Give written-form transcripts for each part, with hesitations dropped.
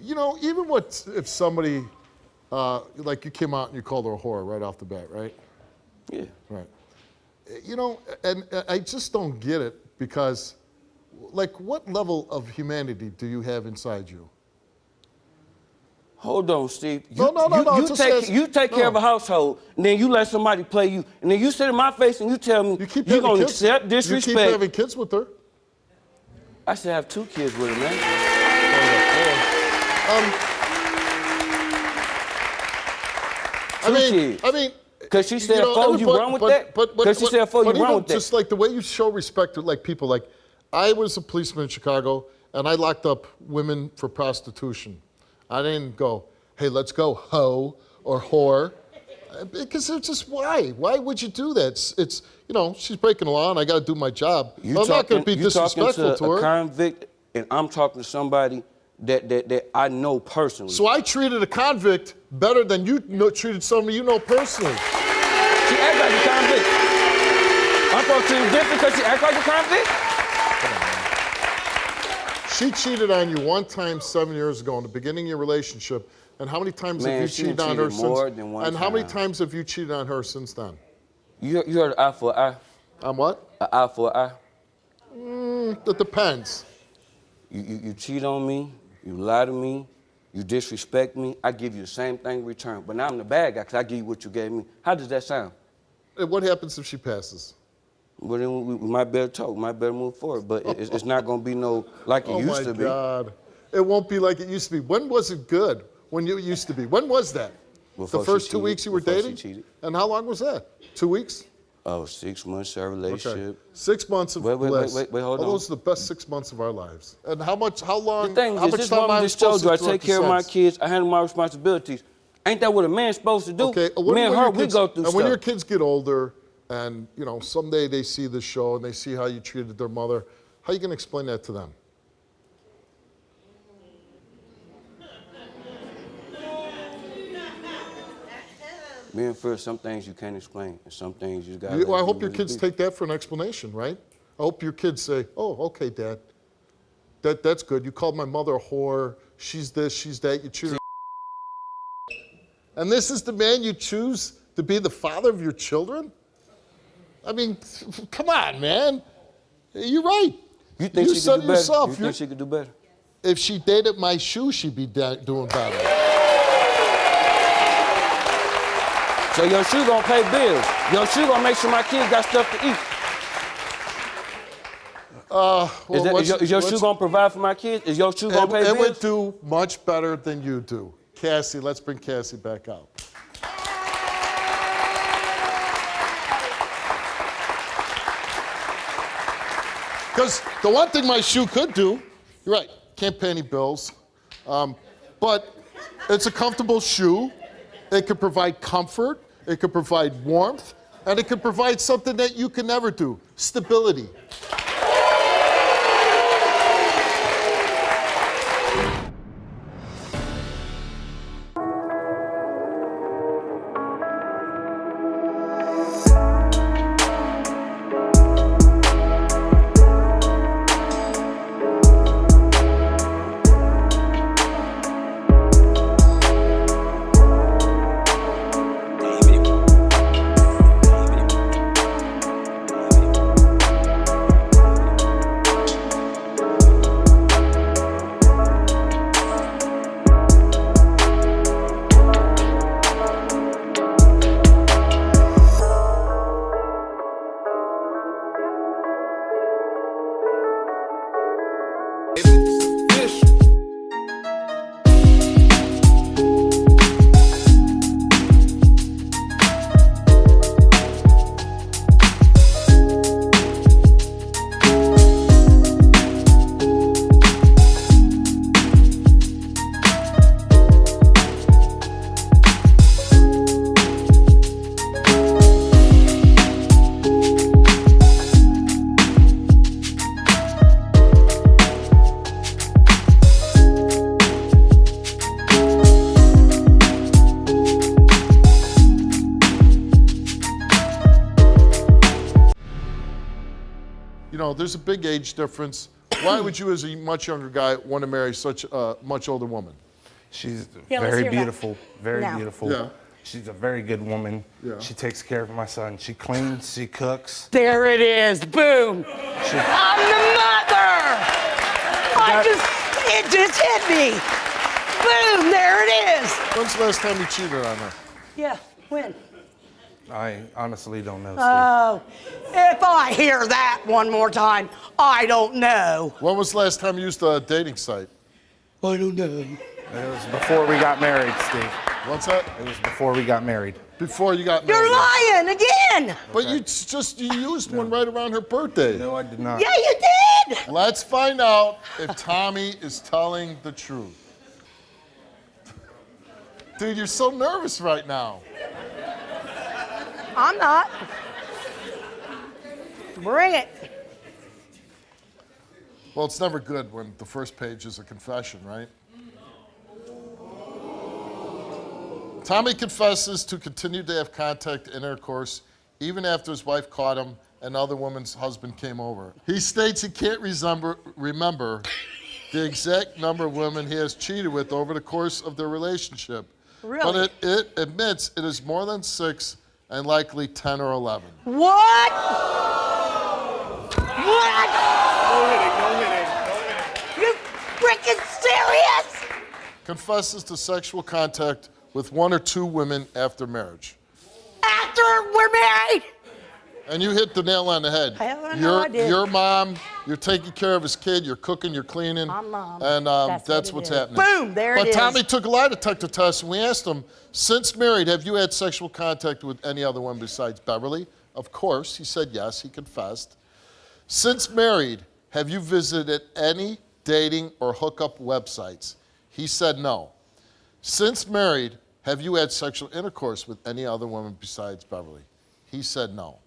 You know, even if somebody, like you came out and you called her a whore right off the bat, right? Yeah. Right. You know, and I just don't get it because, like, what level of humanity do you have inside you? Hold on, Steve. No. You take care of a household, and then you let somebody play you, and then you sit in my face and you tell me you're gonna accept disrespect. You keep having kids with her. I should have 2 kids with her, man. I mean, because she said, "Foe, you run with that." Because she said, "Foe, you run with that." Just like the way you show respect to like people, like I was a policeman in Chicago, and I locked up women for prostitution. I didn't go, "Hey, let's go, hoe or whore," because it's just why? Why would you do that? It's you know, she's breaking the law, and I got to do my job. I'm not going to be disrespectful to her. A convict, and I'm talking to somebody that I know personally. So I treated a convict better than you treated somebody you know personally. She acts like a convict. I'm supposed to treat her different because she acts like a convict? She cheated on you one time 7 years ago in the beginning of your relationship. And how many times have you cheated on her since? How many times have you cheated on her since then? You heard eye for eye? On what? An eye for eye. It depends. You cheat on me, you lie to me, you disrespect me, I give you the same thing in return. But now I'm the bad guy because I give you what you gave me. How does that sound? And what happens if she passes? Well, then we might better talk, we might better move forward. But it's not going to be no like it used to be. Oh, my God. It won't be like it used to be. When was it good? When you used to be? When was that? Before the first 2 weeks you were dating? She cheated. And how long was that? 2 weeks? Oh, 6 months our relationship. Okay. 6 months of bliss. Wait, hold on. Those are the best 6 months of our lives. And how long? The thing how is, much this time woman am I just told supposed you to I take care of my kids, I handle my responsibilities. Ain't that what a man's supposed to do? Okay. Me and her, we go through stuff. And when your kids get older, and you know someday they see this show and they see how you treated their mother, how are you gonna explain that to them? Me and Phil, some things you can't explain, and some things you got. Well, I hope your kids take that for an explanation, right? I hope your kids say, "Oh, okay, Dad. That's good. You called my mother a whore. She's this, she's that. You treated her." And this is the man you choose to be the father of your children? I mean, come on, man. You're right. You think she could do better? Yourself. You think she could do better? If she dated my shoe, she'd be doing better. So your shoe gonna pay bills. Your shoe gonna make sure my kids got stuff to eat. Is your shoe gonna provide for my kids? Is your shoe gonna pay bills? It would do much better than you do. Cassie, let's bring Cassie back out. Because the one thing my shoe could do, you're right, can't pay any bills, but it's a comfortable shoe. It could provide comfort, it could provide warmth, and it could provide something that you can never do, stability. You know, there's a big age difference. Why would you, as a much younger guy, want to marry such a much older woman? She's Yeah, let's very hear that. beautiful, very Now. beautiful. Yeah. She's a very good woman. Yeah. She takes care of my son. She cleans, she cooks. There it is. Boom. I'm the mother. It just hit me. Boom. There it is. When's the last time you cheated on her? Yeah. When? I honestly don't know, Steve. Oh, if I hear that one more time, I don't know. When was the last time you used a dating site? I don't know. It was before we got married, Steve. What's that? It was before we got married. Before you got married. You're lying again. But you used one right around her birthday. No, I did not. Yeah, you did. Let's find out if Tommy is telling the truth. Dude, you're so nervous right now. I'm not. Bring it. Well, it's never good when the first page is a confession, right? Tommy confesses to continue to have contact and intercourse even after his wife caught him and another woman's husband came over. He states he can't remember the exact number of women he has cheated with over the course of their relationship. Really? But it admits it is more than 6 and likely 10 or 11. What? What? No hitting. You freaking serious? Confesses to sexual contact with 1 or 2 women after marriage. After we're married? And you hit the nail on the head. Hell, I know I did. Your mom, you're taking care of his kid, you're cooking, you're cleaning. I'm mom. And that's what what's it is. happening. Boom, there but it is. Tommy took a lie detector test and we asked him, since married, have you had sexual contact with any other one besides Beverly? Of course, he said yes, he confessed. Since married, have you visited any dating or hookup websites? He said no. Since married, have you had sexual intercourse with any other woman besides Beverly? He said no.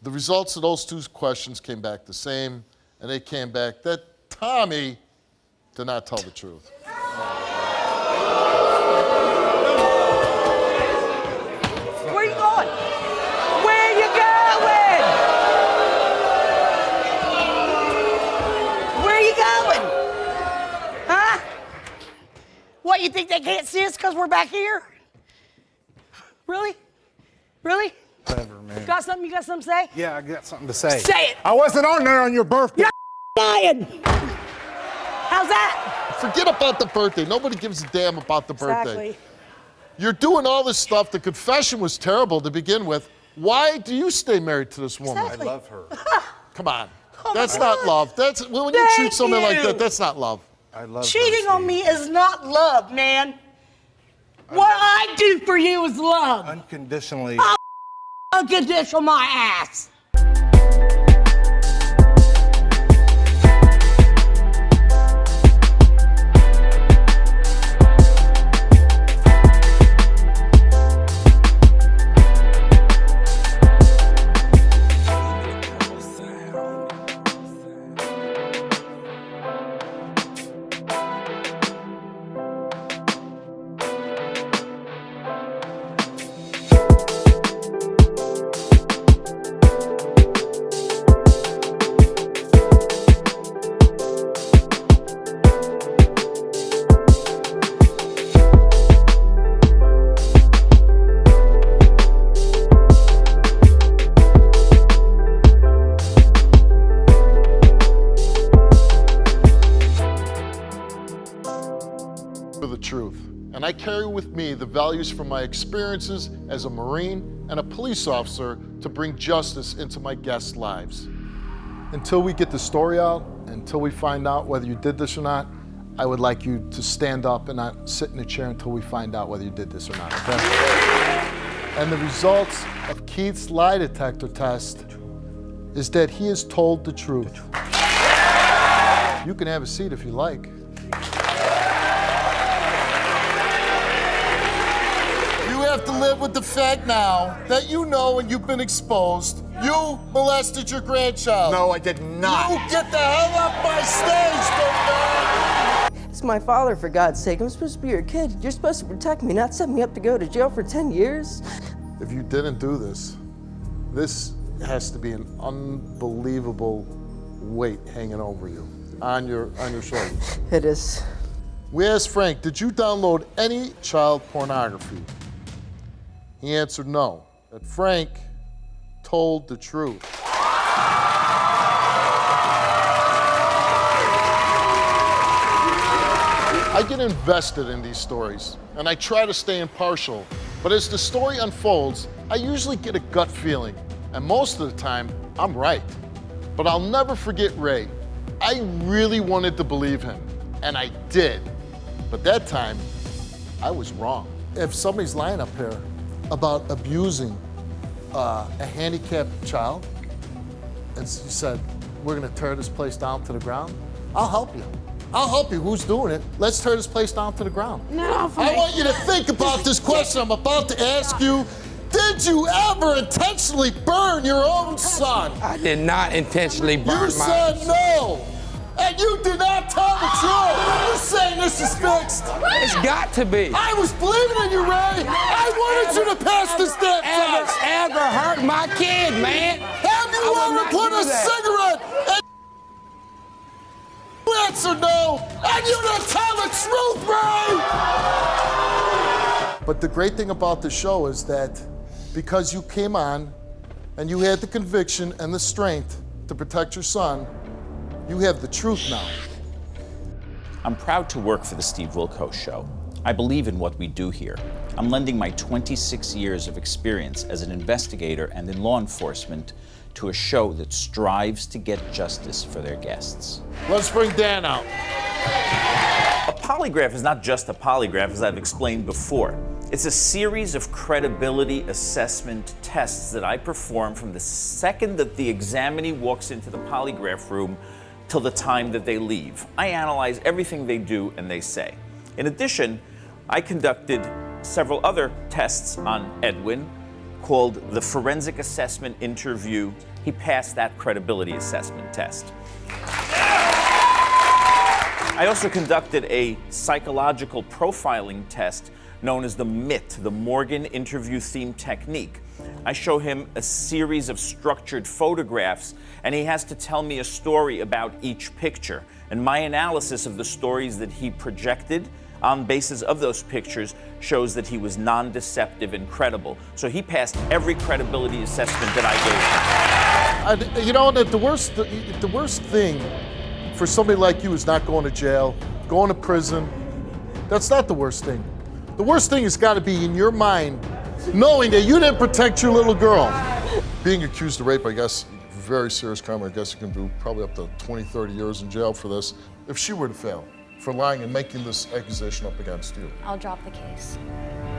The results of those 2 questions came back the same, and they came back that Tommy did not tell the truth. Where you going? Where you going? Where you going? Huh? What, you think they can't see us because we're back here? Really? Really? Whatever, man. You got something to say? Yeah, I got something to say. Say it. I wasn't on there on your birthday. You're lying. How's that? Forget about the birthday. Nobody gives a damn about the birthday. Exactly. You're doing all this stuff. The confession was terrible to begin with. Why do you stay married to this woman? Exactly. I love her. Come on. Oh my That's not God. love. That's when you treat Thank somebody like you. that, that's not love. I love her, Cheating on Steve. me is not love, man. What I do for you is love. Unconditionally. Unconditional my ass. For the truth. And I carry with me the values from my experiences as a Marine and a police officer to bring justice into my guests' lives. Until we get the story out, until we find out whether you did this or not, I would like you to stand up and not sit in a chair until we find out whether you did this or not, okay? And the results of Keith's lie detector test is that he has told the truth. You can have a seat if you like. You have to live with the fact now that you know and you've been exposed. You molested your grandchild. No, I did not. You get the hell off my stage, It's my father, for God's sake. I'm supposed to be your kid. You're supposed to protect me, not set me up to go to jail for 10 years. If you didn't do this, this has to be an unbelievable weight hanging over you, on your shoulders. It is. We asked Frank, did you download any child pornography? He answered no, that Frank told the truth. I get invested in these stories, and I try to stay impartial, but as the story unfolds, I usually get a gut feeling, and most of the time, I'm right. But I'll never forget Ray. I really wanted to believe him, and I did. But that time, I was wrong. If somebody's lying up here about abusing a handicapped child, and you said, we're gonna tear this place down to the ground, I'll help you. I'll help you. Who's doing it? Let's tear this place down to the ground. No, I want you to think about this question I'm about to ask you. Did you ever intentionally burn your own son? I did not intentionally burn You my... said no, and you did not tell the truth. You're saying this is fixed. It's got to be. I was believing in you, Ray. I wanted you to pass this damn test. Ever hurt my kid, man? Have you I would ever not put do a that. cigarette in? You answered no, and you didn't tell the truth, Ray. But the great thing about the show is that because you came on and you had the conviction and the strength to protect your son, you have the truth now. I'm proud to work for the Steve Wilkos Show. I believe in what we do here. I'm lending my 26 years of experience as an investigator and in law enforcement to a show that strives to get justice for their guests. Let's bring Dan out. A polygraph is not just a polygraph, as I've explained before. It's a series of credibility assessment tests that I perform from the second that the examinee walks into the polygraph room till the time that they leave. I analyze everything they do and they say. In addition, I conducted several other tests on Edwin called the Forensic Assessment Interview. He passed that credibility assessment test. I also conducted a psychological profiling test known as the MIT, the Morgan Interview Theme Technique. I show him a series of structured photographs, and he has to tell me a story about each picture. And my analysis of the stories that he projected on basis of those pictures shows that he was non-deceptive and credible. So he passed every credibility assessment that I gave him. You know, the worst thing for somebody like you is not going to jail, going to prison. That's not the worst thing. The worst thing has got to be in your mind, knowing that you didn't protect your little girl. Being accused of rape, I guess, very serious crime. I guess you can do probably up to 20, 30 years in jail for this. If she were to fail for lying and making this accusation up against you. I'll drop the case.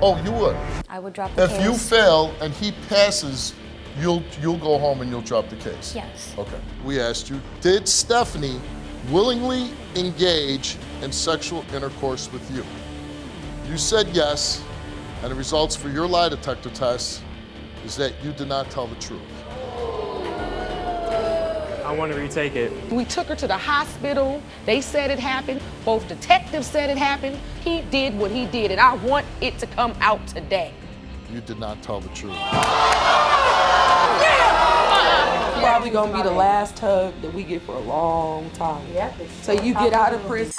Oh, you would? I would drop the case. If you fail and he passes, you'll go home and you'll drop the case? Yes. Okay. We asked you, did Stephanie willingly engage in sexual intercourse with you? You said yes, and the results for your lie detector test is that you did not tell the truth. I want to retake it. We took her to the hospital. They said it happened. Both detectives said it happened. He did what he did, and I want it to come out today. You did not tell the truth. Probably gonna be the last hug that we get for a long time. So you get out of prison.